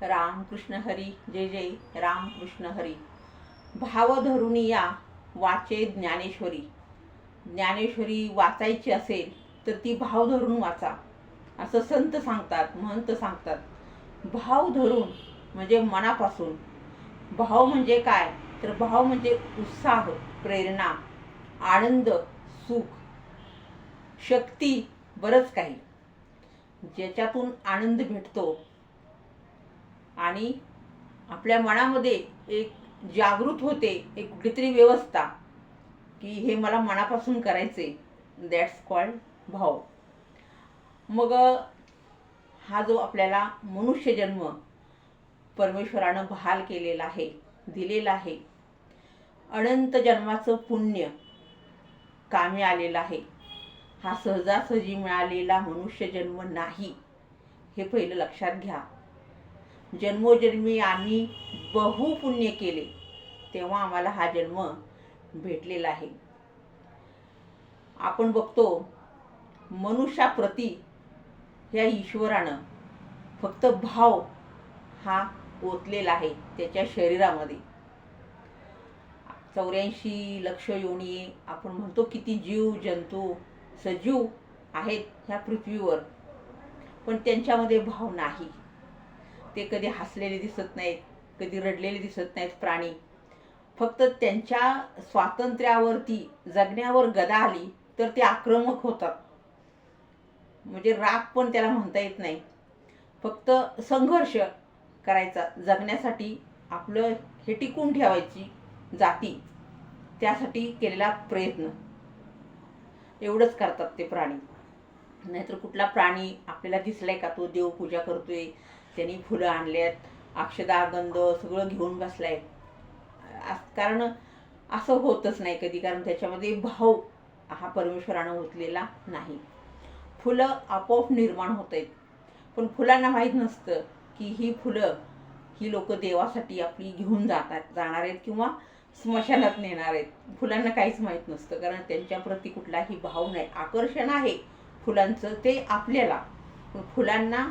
राम कृष्ण हरी जय जय राम कृष्ण हरी. भाव धरुणी या वाचे ज्ञानेश्वरी. ज्ञानेश्वरी वाचायची असेल तर ती भाव धरून वाचा असं संत सांगतात, महंत सांगतात. भाव धरून म्हणजे मनापासून. भाव म्हणजे काय तर भाव म्हणजे उत्साह, प्रेरणा, आनंद, सुख, शक्ती, बरंच काही ज्याच्यातून आनंद भेटतो आणि आपल्या मनामध्ये एक जागृत होते, एक कुठलीतरी व्यवस्था की हे मला मनापासून करायचे. दॅट्स कॉल्ड भाव. मग हा जो आपल्याला मनुष्य जन्म परमेश्वरानं बहाल केलेला आहे, दिलेला आहे, अनंत जन्माचं पुण्य कामी आलेलं आहे. हा सहजासहजी मिळालेला मनुष्य जन्म नाही, हे पहिलं लक्षात घ्या. जन्मोजन्मी आम्ही बहुपुण्य केले तेव्हा आम्हाला हा जन्म भेटलेला आहे. आपण बघतो मनुष्याप्रती ह्या ईश्वरानं फक्त भाव हा ओतलेला आहे त्याच्या शरीरामध्ये. 84 लक्ष योनी आपण म्हणतो किती जीव जंतू सजीव आहेत ह्या पृथ्वीवर, पण त्यांच्यामध्ये भाव नाही. ते कधी हसलेले दिसत नाहीत, कधी रडलेले दिसत नाहीत प्राणी. फक्त त्यांच्या स्वातंत्र्यावरती जगण्यावर गदा आली तर ते आक्रमक होतात. म्हणजे राग पण त्याला म्हणता येत नाही. फक्त संघर्ष करायचा जगण्यासाठी, आपलं हे टिकून ठेवायची जाती, त्यासाठी केलेला प्रयत्न, एवढंच करतात ते प्राणी. नाहीतर कुठला प्राणी आपल्याला दिसलाय का तो देवपूजा करतोय, त्यांनी फुलं आणल्यात, अक्षदा गंध सगळं घेऊन बसलाय? कारण असं होतच नाही कधी, कारण त्याच्यामध्ये भाव हा परमेश्वरानं ओतलेला नाही. फुलं आपोआप निर्माण होत आहेत, पण फुलांना माहीत नसतं की ही फुलं ही लोक देवासाठी आपली घेऊन जाणार आहेत किंवा स्मशानात नेणार आहेत. फुलांना काहीच माहीत नसतं, कारण त्यांच्याप्रती कुठलाही भाव नाही. आकर्षण आहे फुलांचं ते आपल्याला, पण फुलांना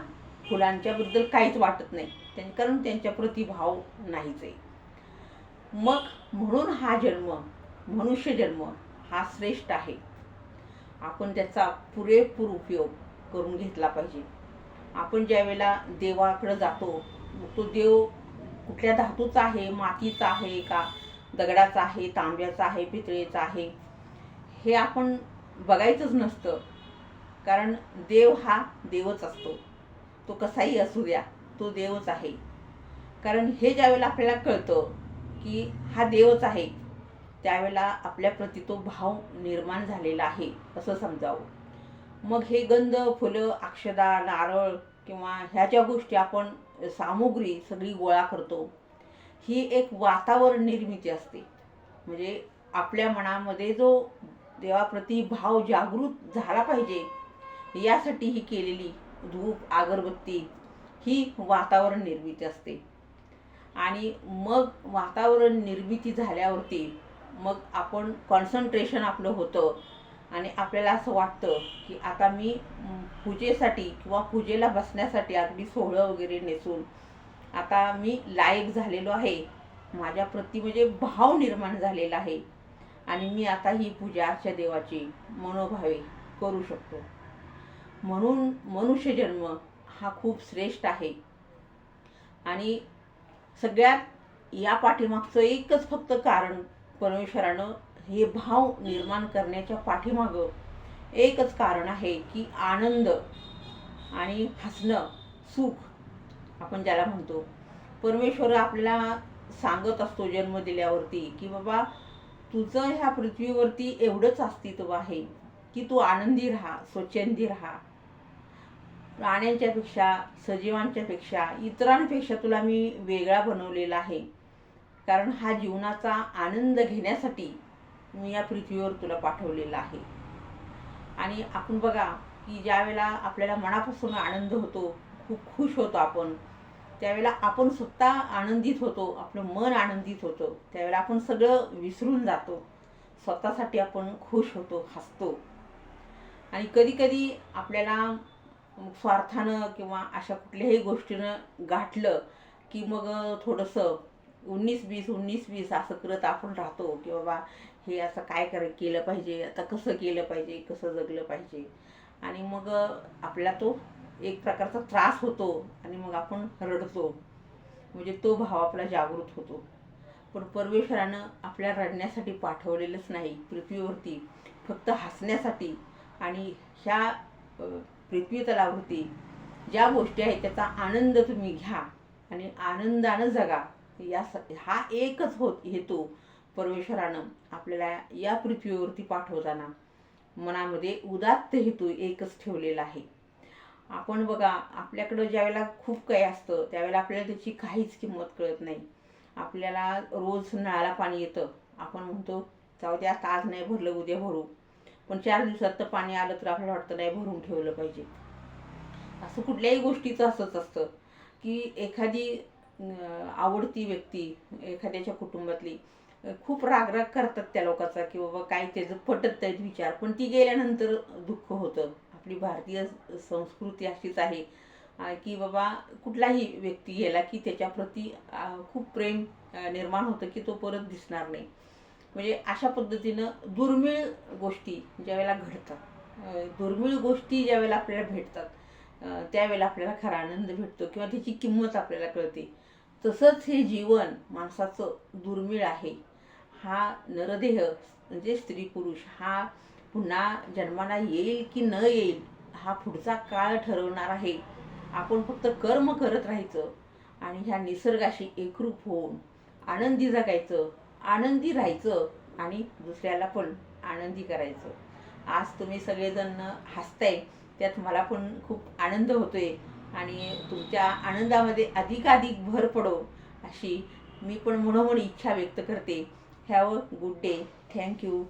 फुलांच्याबद्दल काहीच वाटत नाही, कारण त्यांच्याप्रती भाव नाहीच आहे. मग म्हणून हा जन्म, मनुष्य जन्म हा श्रेष्ठ आहे. आपण त्याचा पुरेपूर उपयोग करून घेतला पाहिजे. आपण ज्या वेळेला देवाकडे जातो, तो देव कुठल्या धातूचा आहे, मातीचा आहे का, दगडाचा आहे, तांब्याचा आहे, पितळेचा आहे, हे आपण बघायचंच नसतं. कारण देव हा देवच असतो, तो कसाही असू द्या, तो देवच आहे. कारण हे ज्यावेळेला आपल्याला कळतं की हा देवच आहे, त्यावेळेला आपल्याप्रती तो भाव निर्माण झालेला आहे असं समजावं. मग हे गंध, फुलं, अक्षदा, नारळ किंवा ह्या ज्या गोष्टी आपण सामुग्री सगळी गोळा करतो, ही एक वातावरण निर्मिती असते. म्हणजे आपल्या मनामध्ये जो देवाप्रती भाव जागृत झाला पाहिजे यासाठी ही केलेली धूप, अगरबत्ती ही वातावरण निर्मिती असते. आणि मग वातावरण निर्मिती झाल्यावरती मग आपण कॉन्सन्ट्रेशन आपलं होतं आणि आपल्याला असं वाटतं की आता मी पूजेसाठी किंवा पूजेला बसण्यासाठी अगदी सोहळं वगैरे नेसून आता मी लायक झालेलो आहे, माझ्याप्रती म्हणजे भाव निर्माण झालेला आहे आणि मी आता ही पूजाच्या देवाची मनोभावे करू शकतो. म्हणून मनुष्य जन्म हा खूप श्रेष्ठ आहे. आणि सगळ्यात या पाठीमागचं एकच फक्त कारण, परमेश्वरानं हे भाव निर्माण करण्याच्या पाठीमागं एकच कारण आहे की आनंद आणि हसणं, सुख आपण ज्याला म्हणतो. परमेश्वर आपल्याला सांगत असतो जन्म दिल्यावरती की बाबा तुझं ह्या पृथ्वीवरती एवढंच अस्तित्व आहे की तू आनंदी राहा, स्वच्छंदी राहा. प्राण्यांच्या पेक्षा, सजीवांच्या पेक्षा, इतरांपेक्षा तुला मी वेगळा बनवलेला आहे. कारण हा जीवनाचा आनंद घेण्यासाठी मी या पृथ्वीवर तुला पाठवलेला आहे. आणि आपण बघा की ज्या वेळेला आपल्याला मनापासून आनंद होतो, खूप खुश होतो आपण, त्यावेळेला आपण स्वतः आनंदित होतो, आपलं मन आनंदित होतं, त्यावेळेला आपण सगळं विसरून जातो, स्वतःसाठी आपण खुश होतो, हसतो. आणि कधी कधी आपल्याला मग स्वार्थानं किंवा अशा कुठल्याही गोष्टीनं गाठलं की मग थोडंसं 19-20 असं करत आपण राहतो की बाबा हे असं काय केलं पाहिजे, आता कसं केलं पाहिजे, कसं जगलं पाहिजे. आणि मग आपला तो एक प्रकारचा त्रास होतो आणि मग आपण रडतो. म्हणजे तो भाव आपला जागृत होतो. पण परमेश्वरानं आपल्या रडण्यासाठी पाठवलेलंच नाही पृथ्वीवरती, फक्त हसण्यासाठी. आणि ह्या पृथ्वी तलावरती ज्या गोष्टी आहेत त्याचा आनंद तुम्ही घ्या आणि आनंदानं जगा. हा एकच हेतू परमेश्वरानं आपल्याला या पृथ्वीवरती पाठवताना मनामध्ये उदात्त हेतू एकच ठेवलेला आहे. आपण बघा, आपल्याकडं ज्यावेळेला खूप काही असतं त्यावेळेला आपल्याला त्याची काहीच किंमत कळत नाही. आपल्याला रोज नळाला पाणी येतं, आपण म्हणतो जाऊ द्या आता आज नाही भरलं उद्या भरू. पण 4 दिवसात तर पाणी आलं तर आपल्याला वाटतं नाही भरून ठेवलं पाहिजे. असं कुठल्याही गोष्टीचं असंच असतं की एखादी आवडती व्यक्ती एखाद्याच्या कुटुंबातली खूप रागराग करतात त्या लोकांचा की बाबा काय त्याचं पटत नाहीत विचार, पण ती गेल्यानंतर दुःख होतं. आपली भारतीय संस्कृती अशीच आहे की बाबा कुठलाही व्यक्ती गेला की त्याच्याप्रती खूप प्रेम निर्माण होतं की तो परत दिसणार नाही. म्हणजे अशा पद्धतीनं दुर्मिळ गोष्टी ज्यावेळेला घडतात, दुर्मिळ गोष्टी ज्यावेळेला आपल्याला भेटतात त्यावेळेला आपल्याला खरा आनंद भेटतो किंवा त्याची किंमत आपल्याला कळते. तसंच हे जीवन माणसाचं दुर्मिळ आहे. हा नरदेह म्हणजे स्त्री पुरुष हा पुन्हा जन्माला येईल की न येईल हा पुढचा काळ ठरवणार आहे. आपण फक्त कर्म करत राहायचं आणि ह्या निसर्गाशी एकरूप होऊन आनंदी जगायचं, आनंदी राहायचं आणि दुसऱ्याला पण आनंदी करायचं. आज तुम्ही सगळेजण हसताय त्यात मला पण खूप आनंद होतोय आणि तुमच्या आनंदामध्ये अधिकाधिक भर पडो अशी मी पण मनोमन इच्छा व्यक्त करते. Have a good day. Thank you.